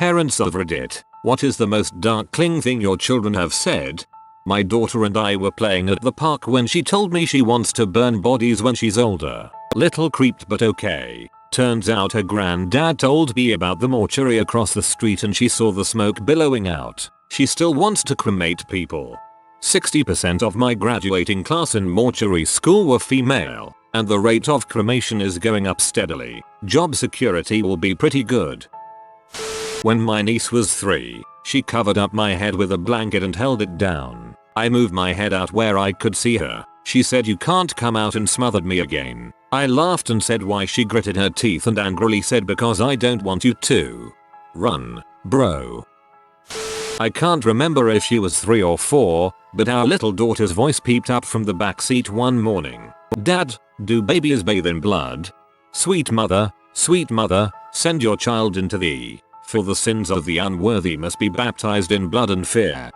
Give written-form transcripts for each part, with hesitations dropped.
Parents of Reddit, what is the most dark cling thing your children have said? My daughter and I were playing at the park when she told me she wants to burn bodies when she's older. Little creeped but okay. Turns out her granddad told me about the mortuary across the street and she saw the smoke billowing out. She still wants to cremate people. 60% of my graduating class in mortuary school were female, and the rate of cremation is going up steadily. Job security will be pretty good. When my niece was 3, she covered up my head with a blanket and held it down. I moved my head out where I could see her. She said, "You can't come out," and smothered me again. I laughed and said why. She gritted her teeth and angrily said, "Because I don't want you to." Run, bro. I can't remember if she was 3 or 4, but our little daughter's voice peeped up from the backseat one morning. "Dad, do babies bathe in blood?" Sweet mother, send your child into the for the sins of the unworthy must be baptized in blood and fear.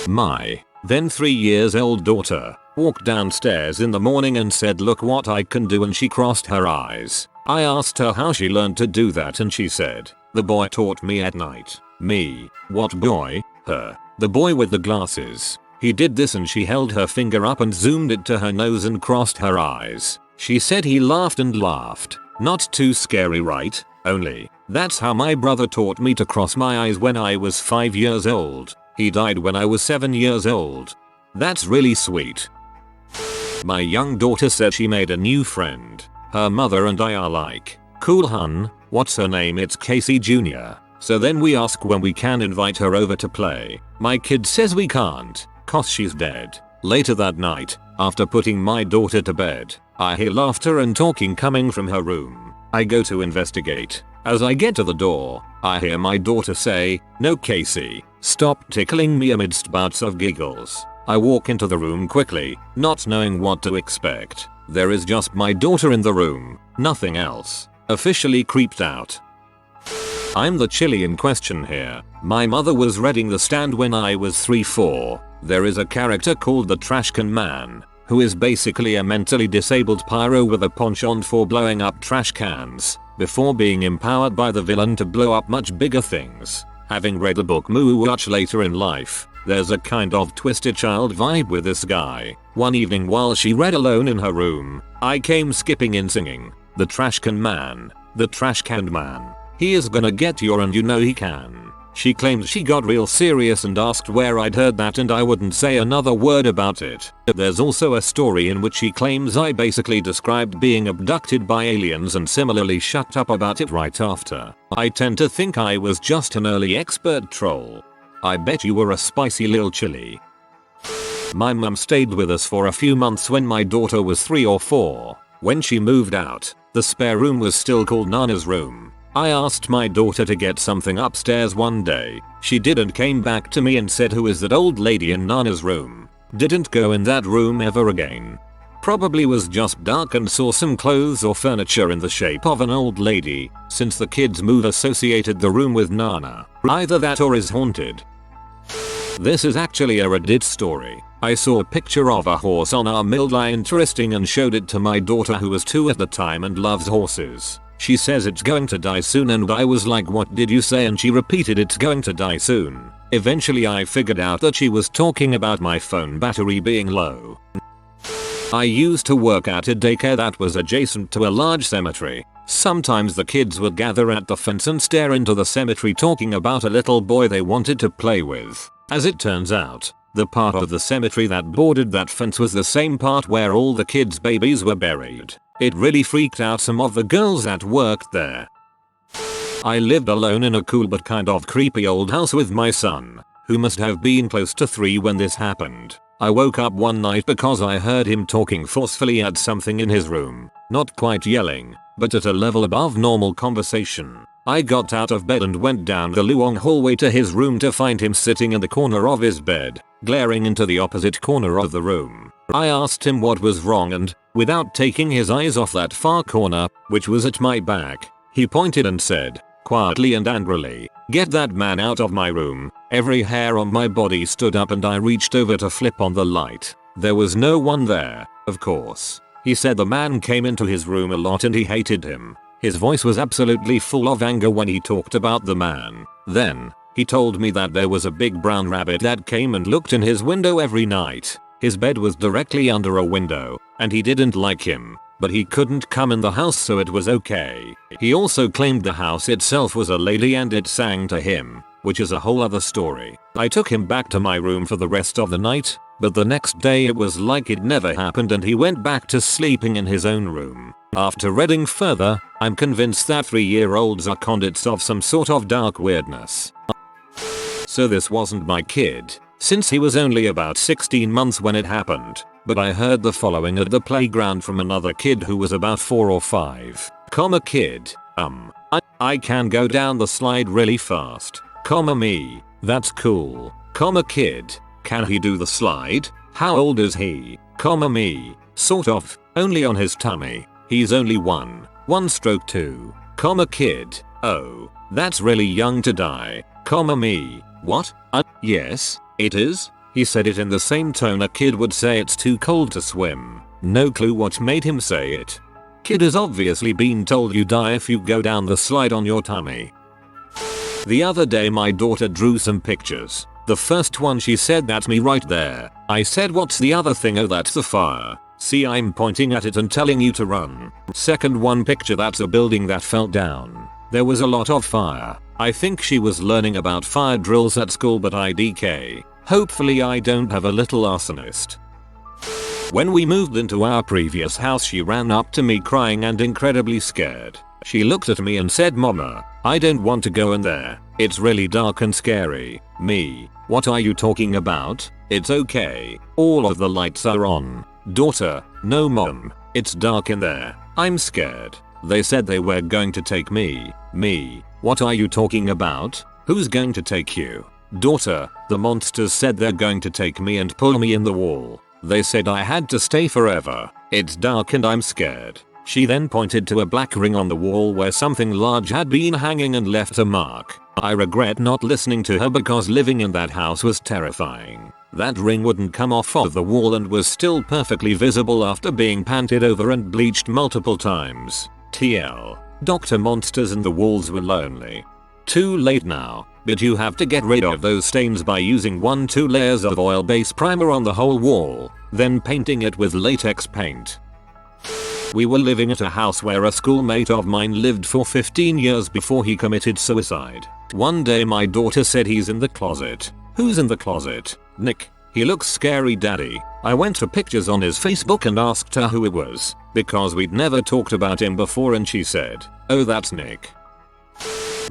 My then 3 years old daughter walked downstairs in the morning and said, "Look what I can do," and she crossed her eyes. I asked her how she learned to do that and she said, "The boy taught me at night." Me, what boy? Her, the boy with the glasses. He did this and she held her finger up and zoomed it to her nose and crossed her eyes. She said he laughed and laughed. Not too scary, right? Only, that's how my brother taught me to cross my eyes when I was 5 years old. He died when I was 7 years old. That's really sweet. My young daughter said she made a new friend. Her mother and I are like, "Cool hun, what's her name?" "It's Casey Jr." So then we ask when we can invite her over to play. My kid says we can't, cause she's dead. Later that night, after putting my daughter to bed, I hear laughter and talking coming from her room. I go to investigate. As I get to the door, I hear my daughter say, "No, Casey, stop tickling me," amidst bouts of giggles. I walk into the room quickly, not knowing what to expect. There is just my daughter in the room, nothing else. Officially creeped out. I'm the chili in question here. My mother was reading The Stand when I was 3-4. There is a character called the Trashcan Man, who is basically a mentally disabled pyro with a penchant for blowing up trash cans, before being empowered by the villain to blow up much bigger things. Having read the book much later in life, there's a kind of twisted child vibe with this guy. One evening while she read alone in her room, I came skipping in singing, "The Trashcan Man, the Trashcan Man. He is gonna get you and you know he can." She claimed she got real serious and asked where I'd heard that, and I wouldn't say another word about it. There's also a story in which she claims I basically described being abducted by aliens and similarly shut up about it right after. I tend to think I was just an early expert troll. I bet you were a spicy little chili. My mum stayed with us for a few months when my daughter was 3 or 4. When she moved out, the spare room was still called Nana's room. I asked my daughter to get something upstairs one day. She did and came back to me and said, "Who is that old lady in Nana's room?" Didn't go in that room ever again. Probably was just dark and saw some clothes or furniture in the shape of an old lady, since the kids' move associated the room with Nana. Either that or is haunted. This is actually a Reddit story. I saw a picture of a horse on our midline interesting and showed it to my daughter who was 2 at the time and loves horses. She says it's going to die soon and I was like, "What did you say?" and she repeated, "It's going to die soon." Eventually I figured out that she was talking about my phone battery being low. I used to work at a daycare that was adjacent to a large cemetery. Sometimes the kids would gather at the fence and stare into the cemetery talking about a little boy they wanted to play with. As it turns out, the part of the cemetery that bordered that fence was the same part where all the kids' babies were buried. It really freaked out some of the girls that worked there. I lived alone in a cool but kind of creepy old house with my son, who must have been close to 3 when this happened. I woke up one night because I heard him talking forcefully at something in his room, not quite yelling, but at a level above normal conversation. I got out of bed and went down the long hallway to his room to find him sitting in the corner of his bed, glaring into the opposite corner of the room. I asked him what was wrong and, without taking his eyes off that far corner, which was at my back, he pointed and said, quietly and angrily, "Get that man out of my room." Every hair on my body stood up and I reached over to flip on the light. There was no one there, of course. He said the man came into his room a lot and he hated him. His voice was absolutely full of anger when he talked about the man. Then, he told me that there was a big brown rabbit that came and looked in his window every night. His bed was directly under a window, and he didn't like him, but he couldn't come in the house, so it was okay. He also claimed the house itself was a lady and it sang to him, which is a whole other story. I took him back to my room for the rest of the night, but the next day it was like it never happened and he went back to sleeping in his own room. After reading further, I'm convinced that 3-year-olds are conduits of some sort of dark weirdness. So this wasn't my kid, since he was only about 16 months when it happened, but I heard the following at the playground from another kid who was about 4 or 5. Kid, I can go down the slide really fast. Me, that's cool. Kid, can he do the slide? How old is he? Me, sort of, only on his tummy. He's only 1/2. Kid, oh, that's really young to die. Me, what? Yes, it is. He said it in the same tone a kid would say it's too cold to swim. No clue what made him say it. Kid has obviously been told you die if you go down the slide on your tummy. The other day my daughter drew some pictures. The first one she said, "That's me right there." I said, "What's the other thing?" "Oh, that's the fire. See, I'm pointing at it and telling you to run." Second one picture, "That's a building that fell down. There was a lot of fire." I think she was learning about fire drills at school, but IDK. Hopefully I don't have a little arsonist. When we moved into our previous house, she ran up to me crying and incredibly scared. She looked at me and said, "Mama, I don't want to go in there. It's really dark and scary." Me, "What are you talking about? It's okay. All of the lights are on." Daughter, "No mom, it's dark in there. I'm scared. They said they were going to take me." Me, "What are you talking about? Who's going to take you?" Daughter, "The monsters said they're going to take me and pull me in the wall. They said I had to stay forever. It's dark and I'm scared." She then pointed to a black ring on the wall where something large had been hanging and left a mark. I regret not listening to her because living in that house was terrifying. That ring wouldn't come off of the wall and was still perfectly visible after being painted over and bleached multiple times. TL. Dr. Monsters and the walls were lonely. Too late now, but you have to get rid of those stains by using 1-2 layers of oil-based primer on the whole wall, then painting it with latex paint. We were living at a house where a schoolmate of mine lived for 15 years before he committed suicide. One day my daughter said, "He's in the closet." "Who's in the closet?" "Nick. He looks scary, daddy." I went to pictures on his Facebook and asked her who it was, because we'd never talked about him before, and she said, "Oh, that's Nick."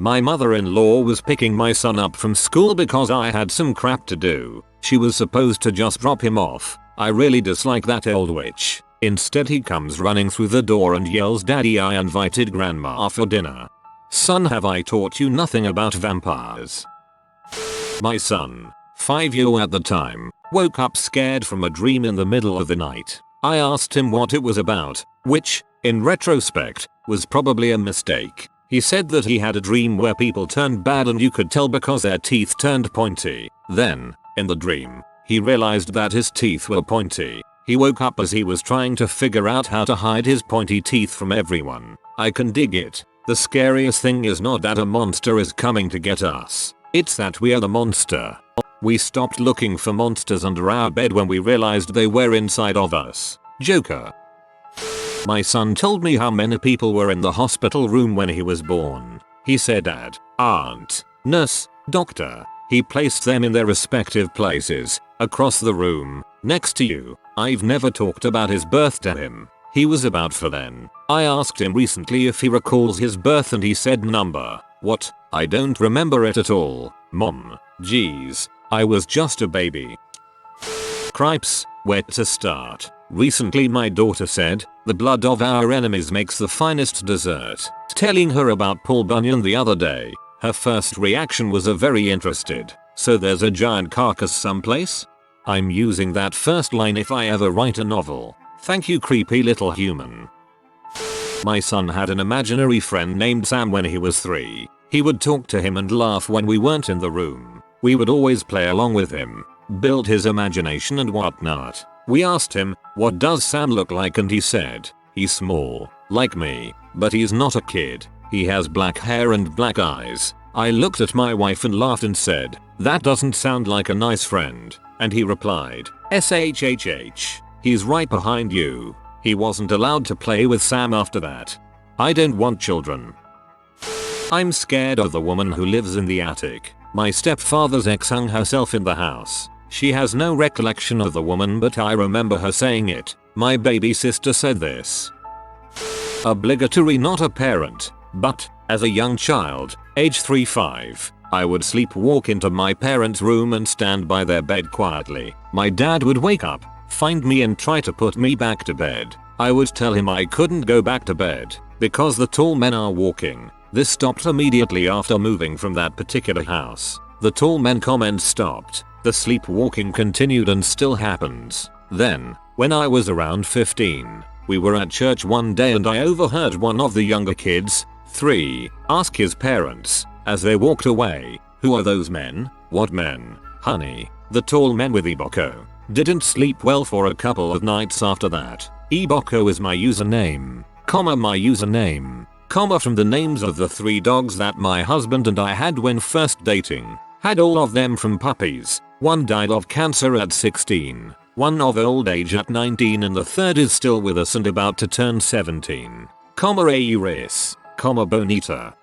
My mother-in-law was picking my son up from school because I had some crap to do. She was supposed to just drop him off. I really dislike that old witch. Instead he comes running through the door and yells, "Daddy, I invited grandma for dinner." Son, have I taught you nothing about vampires? My son, 5 years at the time, woke up scared from a dream in the middle of the night. I asked him what it was about, which, in retrospect, was probably a mistake. He said that he had a dream where people turned bad and you could tell because their teeth turned pointy. Then, in the dream, he realized that his teeth were pointy. He woke up as he was trying to figure out how to hide his pointy teeth from everyone. I can dig it. The scariest thing is not that a monster is coming to get us. It's that we are the monster. We stopped looking for monsters under our bed when we realized they were inside of us. Joker. My son told me how many people were in the hospital room when he was born. He said dad, aunt, nurse, doctor. He placed them in their respective places, across the room, next to you. I've never talked about his birth to him. He was about 4 then. I asked him recently if he recalls his birth and he said number. What? I don't remember it at all. Mom. Geez. I was just a baby. Cripes, where to start? Recently my daughter said, "The blood of our enemies makes the finest dessert." Telling her about Paul Bunyan the other day, her first reaction was a very interested. "So there's a giant carcass someplace?" I'm using that first line if I ever write a novel. Thank you, creepy little human. My son had an imaginary friend named Sam when he was 3. He would talk to him and laugh when we weren't in the room. We would always play along with him, build his imagination and whatnot. We asked him, "What does Sam look like?" and he said, "He's small, like me, but he's not a kid. He has black hair and black eyes. I looked at my wife and laughed and said, "That doesn't sound like a nice friend." And he replied, "SHHH. He's right behind you." He wasn't allowed to play with Sam after that. I don't want children. I'm scared of the woman who lives in the attic. My stepfather's ex hung herself in the house. She has no recollection of the woman, but I remember her saying it. My baby sister said this. Obligatory, not a parent, but as a young child, age 3-5, I would sleepwalk into my parents' room and stand by their bed quietly. My dad would wake up, find me and try to put me back to bed. I would tell him I couldn't go back to bed because the tall men are walking. This stopped immediately after moving from that particular house. The tall men comment stopped. The sleepwalking continued and still happens. Then, when I was around 15, we were at church one day and I overheard one of the younger kids, 3, ask his parents, as they walked away, "Who are those men?" "What men, honey?" "The tall men with Iboko." Didn't sleep well for a couple of nights after that. Iboko is my username, my username, from the names of the 3 dogs that my husband and I had when first dating. Had all of them from puppies. One died of cancer at 16, one of old age at 19, and the third is still with us and about to turn 17. Iris, Bonita,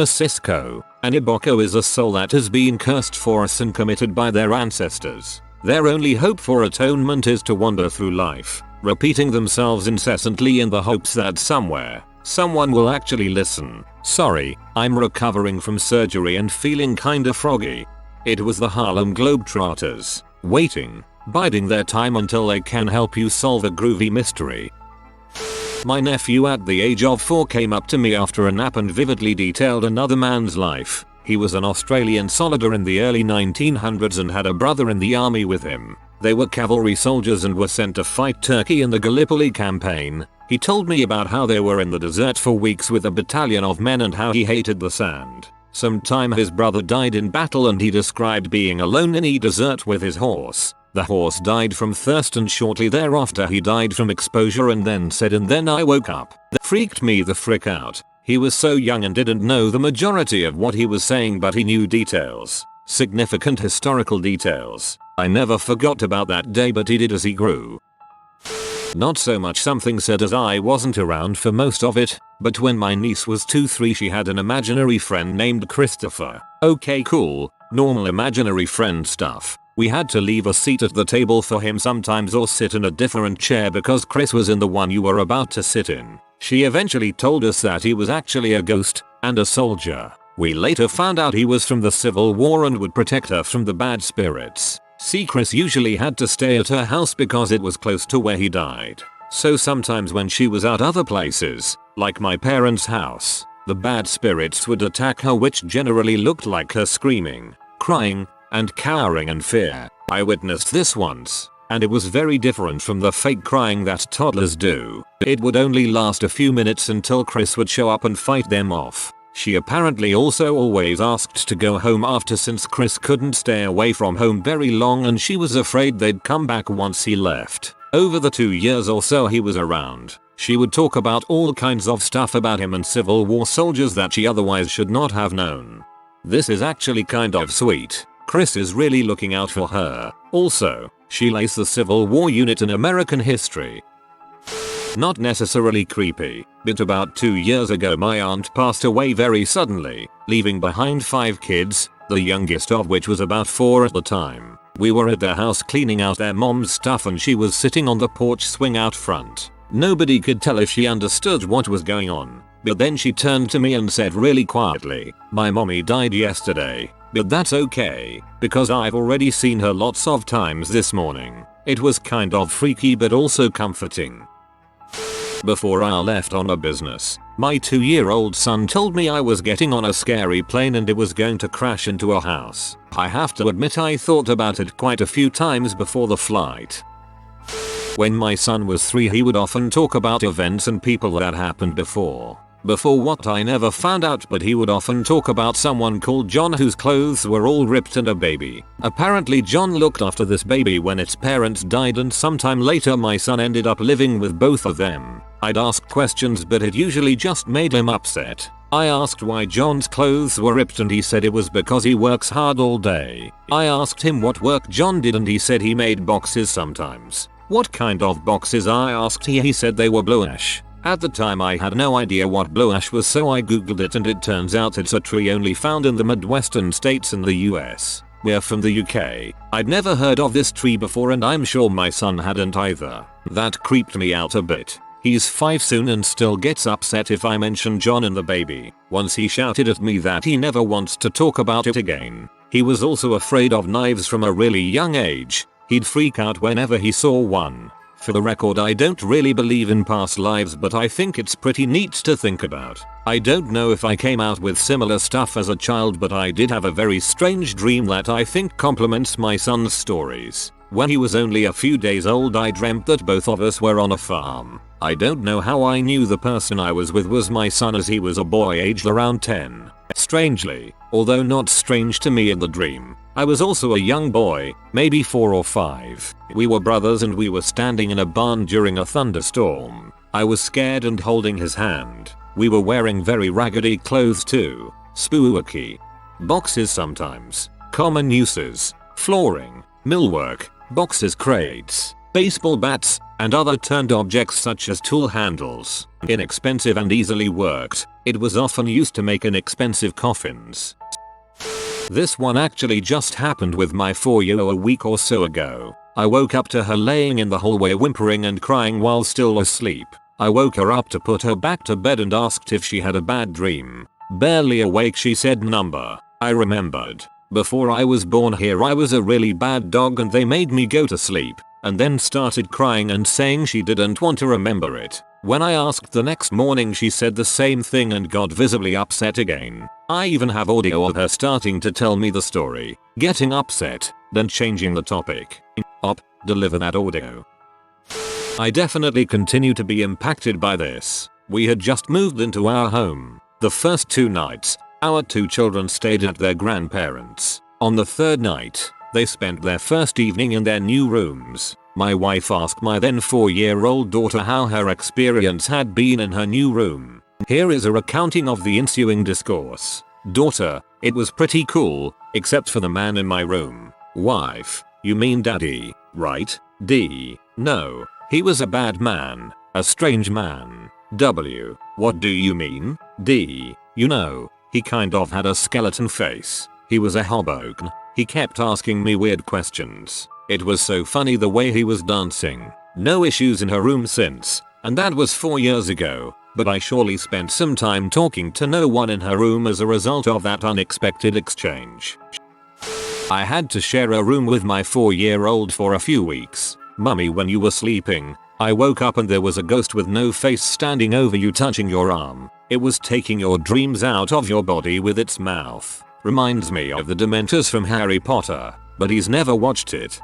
Cisco. An Iboko is a soul that has been cursed for a sin committed by their ancestors. Their only hope for atonement is to wander through life, repeating themselves incessantly in the hopes that somewhere, someone will actually listen. Sorry, I'm recovering from surgery and feeling kinda froggy. It was the Harlem Globetrotters, waiting, biding their time until they can help you solve a groovy mystery. My nephew at the age of 4 came up to me after a nap and vividly detailed another man's life. He was an Australian soldier in the early 1900s and had a brother in the army with him. They were cavalry soldiers and were sent to fight Turkey in the Gallipoli campaign. He told me about how they were in the desert for weeks with a battalion of men and how he hated the sand. Sometime his brother died in battle and he described being alone in a desert with his horse. The horse died from thirst and shortly thereafter he died from exposure, and then said, "And then I woke up." That freaked me the frick out. He was so young and didn't know the majority of what he was saying, but he knew details. Significant historical details. I never forgot about that day, but he did as he grew. Not so much something said as I wasn't around for most of it, but when my niece was 2-3 she had an imaginary friend named Christopher. Okay, cool, normal imaginary friend stuff. We had to leave a seat at the table for him sometimes or sit in a different chair because Chris was in the one you were about to sit in. She eventually told us that he was actually a ghost and a soldier. We later found out he was from the Civil War and would protect her from the bad spirits. See, Chris usually had to stay at her house because it was close to where he died. So sometimes when she was at other places, like my parents' house, the bad spirits would attack her, which generally looked like her screaming, crying, and cowering in fear. I witnessed this once, and it was very different from the fake crying that toddlers do. It would only last a few minutes until Chris would show up and fight them off. She apparently also always asked to go home after, since Chris couldn't stay away from home very long and she was afraid they'd come back once he left. Over the 2 years or so he was around, she would talk about all kinds of stuff about him and Civil War soldiers that she otherwise should not have known. This is actually kind of sweet. Chris is really looking out for her. Also, she lays the Civil War unit in American history. Not necessarily creepy, but about 2 years ago my aunt passed away very suddenly, leaving behind 5 kids, the youngest of which was about 4 at the time. We were at their house cleaning out their mom's stuff and she was sitting on the porch swing out front. Nobody could tell if she understood what was going on, but then she turned to me and said really quietly, "My mommy died yesterday, but that's okay, because I've already seen her lots of times this morning." It was kind of freaky but also comforting. Before I left on a business, my 2-year-old son told me I was getting on a scary plane and it was going to crash into a house. I have to admit I thought about it quite a few times before the flight. When my son was 3 he would often talk about events and people that happened before. Before what I never found out, but he would often talk about someone called John whose clothes were all ripped and a baby. Apparently John looked after this baby when its parents died, and sometime later my son ended up living with both of them. I'd ask questions but it usually just made him upset. I asked why John's clothes were ripped and he said it was because he works hard all day. I asked him what work John did and he said he made boxes sometimes. What kind of boxes I asked he said they were blue ash. At the time I had no idea what blue ash was so I googled it and it turns out it's a tree only found in the Midwestern states in the US. We're from the UK. I'd never heard of this tree before and I'm sure my son hadn't either. That creeped me out a bit. He's 5 soon and still gets upset if I mention John and the baby. Once he shouted at me that he never wants to talk about it again. He was also afraid of knives from a really young age. He'd freak out whenever he saw one. For the record, I don't really believe in past lives but I think it's pretty neat to think about. I don't know if I came out with similar stuff as a child but I did have a very strange dream that I think complements my son's stories. When he was only a few days old I dreamt that both of us were on a farm. I don't know how I knew the person I was with was my son as he was a boy aged around 10. Strangely, although not strange to me in the dream, I was also a young boy, maybe 4 or 5. We were brothers and we were standing in a barn during a thunderstorm. I was scared and holding his hand. We were wearing very raggedy clothes too. Spooky. Boxes sometimes. Common uses. Flooring. Millwork. Boxes, crates. Baseball bats, and other turned objects such as tool handles. Inexpensive and easily worked. It was often used to make inexpensive coffins. This one actually just happened with my 4-year-old a week or so ago. I woke up to her laying in the hallway whimpering and crying while still asleep. I woke her up to put her back to bed and asked if she had a bad dream. Barely awake she said number. I remembered. Before I was born here I was a really bad dog and they made me go to sleep. And then started crying and saying she didn't want to remember it. When I asked the next morning she said the same thing and got visibly upset again. I even have audio of her starting to tell me the story, getting upset, then changing the topic. Deliver that audio. I definitely continue to be impacted by this. We had just moved into our home. The first 2 nights, our 2 children stayed at their grandparents'. On the 3rd night, they spent their first evening in their new rooms. My wife asked my then 4-year-old daughter how her experience had been in her new room. Here is a recounting of the ensuing discourse. Daughter, it was pretty cool, except for the man in my room. Wife, you mean daddy, right? D, no, he was a bad man, a strange man. W, what do you mean? D, you know, he kind of had a skeleton face. He was a Hoboken. He kept asking me weird questions. It was so funny the way he was dancing. No issues in her room since, and that was 4 years ago, but I surely spent some time talking to no one in her room as a result of that unexpected exchange. I had to share a room with my 4-year-old for a few weeks. Mummy, when you were sleeping, I woke up and there was a ghost with no face standing over you touching your arm. It was taking your dreams out of your body with its mouth. Reminds me of the Dementors from Harry Potter, but he's never watched it.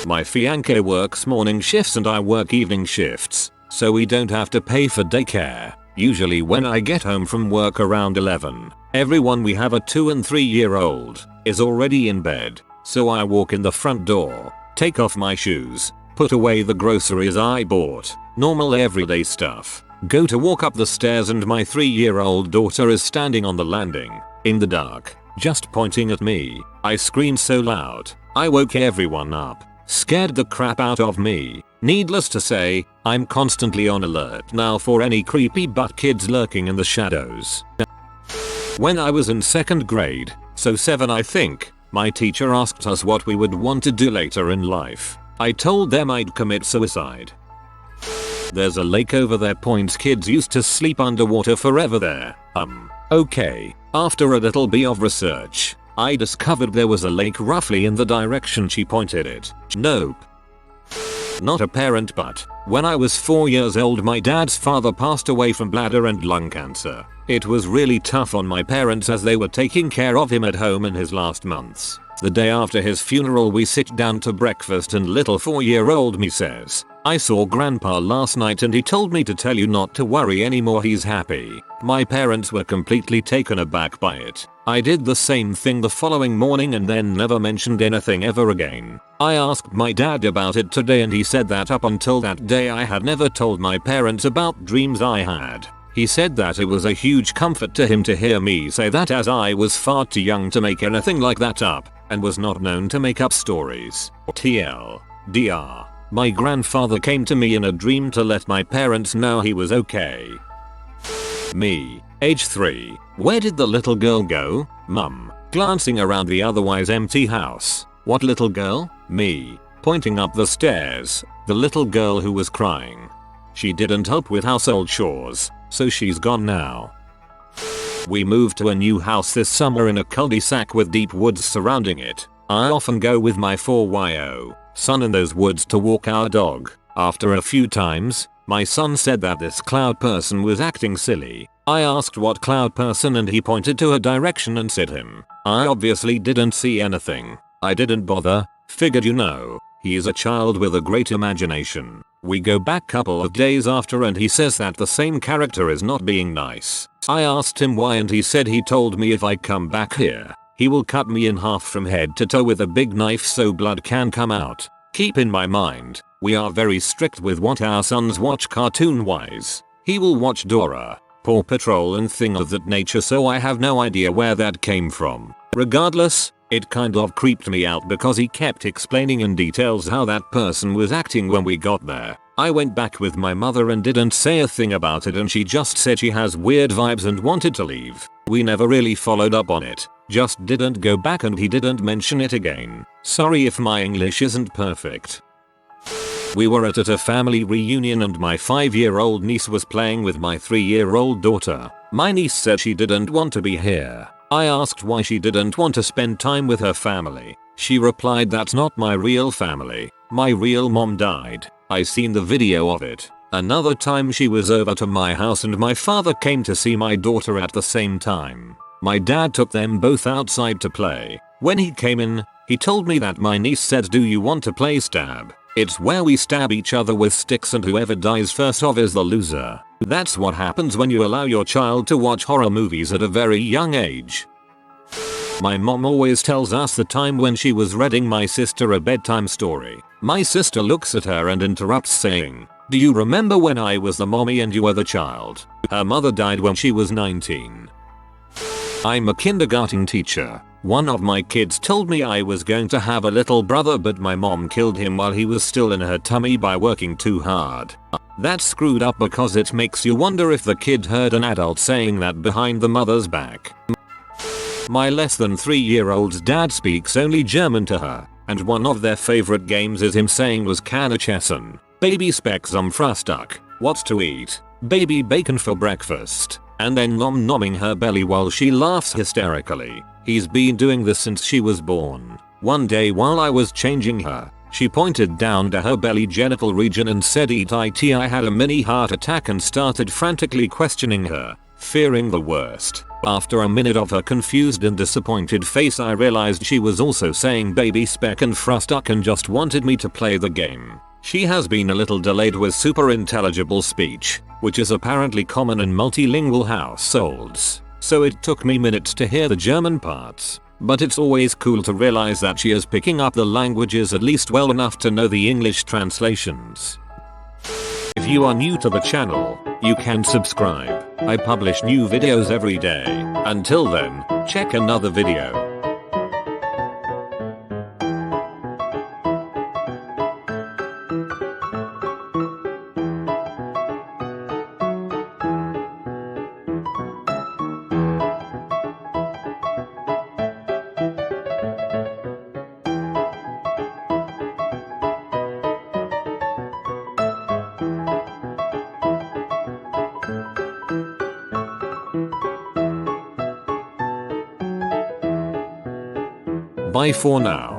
My fiancé works morning shifts and I work evening shifts, so we don't have to pay for daycare. Usually when I get home from work around 11, everyone, we have a 2 and 3-year-old, is already in bed, so I walk in the front door, take off my shoes, put away the groceries I bought, normal everyday stuff, go to walk up the stairs and my 3-year-old daughter is standing on the landing, in the dark, just pointing at me. I screamed so loud, I woke everyone up, scared the crap out of me. Needless to say, I'm constantly on alert now for any creepy butt kids lurking in the shadows. When I was in 2nd grade, so 7 I think, my teacher asked us what we would want to do later in life. I told them I'd commit suicide. There's a lake over there. Kids used to sleep underwater forever there. Okay. After a little bit of research, I discovered there was a lake roughly in the direction she pointed it. Nope. Not a parent, but when I was 4 years old my dad's father passed away from bladder and lung cancer. It was really tough on my parents as they were taking care of him at home in his last months. The day after his funeral we sit down to breakfast and little 4-year-old me says, "I saw grandpa last night and he told me to tell you not to worry anymore, he's happy." My parents were completely taken aback by it. I did the same thing the following morning and then never mentioned anything ever again. I asked my dad about it today and he said that up until that day I had never told my parents about dreams I had. He said that it was a huge comfort to him to hear me say that as I was far too young to make anything like that up and was not known to make up stories. TLDR. My grandfather came to me in a dream to let my parents know he was okay. Me, age 3. Where did the little girl go? Mum, glancing around the otherwise empty house. What little girl? Me, pointing up the stairs. The little girl who was crying. She didn't help with household chores, so she's gone now. We moved to a new house this summer in a cul-de-sac with deep woods surrounding it. I often go with my 4-year-old son in those woods to walk our dog. After a few times, my son said that this cloud person was acting silly. I asked what cloud person and he pointed to a direction and said him. I obviously didn't see anything. I didn't bother, figured he's a child with a great imagination. We go back couple of days after and he says that the same character is not being nice. I asked him why and he said he told me if I come back here, he will cut me in half from head to toe with a big knife so blood can come out. Keep in my mind, we are very strict with what our sons watch cartoon wise. He will watch Dora, Paw Patrol and things of that nature, so I have no idea where that came from. Regardless, it kind of creeped me out because he kept explaining in details how that person was acting when we got there. I went back with my mother and didn't say a thing about it and she just said she has weird vibes and wanted to leave. We never really followed up on it, just didn't go back and he didn't mention it again. Sorry if my English isn't perfect. We were at a family reunion and my 5-year-old niece was playing with my 3-year-old daughter. My niece said she didn't want to be here. I asked why she didn't want to spend time with her family. She replied, "That's not my real family. My real mom died. I seen the video of it." Another time she was over to my house and my father came to see my daughter at the same time. My dad took them both outside to play. When he came in, he told me that my niece said, "Do you want to play stab? It's where we stab each other with sticks and whoever dies first off is the loser." That's what happens when you allow your child to watch horror movies at a very young age. My mom always tells us the time when she was reading my sister a bedtime story. My sister looks at her and interrupts saying, "Do you remember when I was the mommy and you were the child?" Her mother died when she was 19. I'm a kindergarten teacher. One of my kids told me I was going to have a little brother, but my mom killed him while he was still in her tummy by working too hard. That's screwed up because it makes you wonder if the kid heard an adult saying that behind the mother's back. My less than 3-year-old's dad speaks only German to her, and one of their favorite games is him saying was "Kann ich essen? Baby Speck zum Frühstück. What to eat? Baby bacon for breakfast." And then nom-nomming her belly while she laughs hysterically. He's been doing this since she was born. One day while I was changing her, she pointed down to her belly genital region and said, "Eat it." I had a mini heart attack and started frantically questioning her, fearing the worst. After a minute of her confused and disappointed face, I realized she was also saying "baby speck" and "frühstück" and just wanted me to play the game. She has been a little delayed with super intelligible speech, which is apparently common in multilingual households, so it took me minutes to hear the German parts. But it's always cool to realize that she is picking up the languages at least well enough to know the English translations. If you are new to the channel, you can subscribe. I publish new videos every day. Until then, check another video. Bye for now.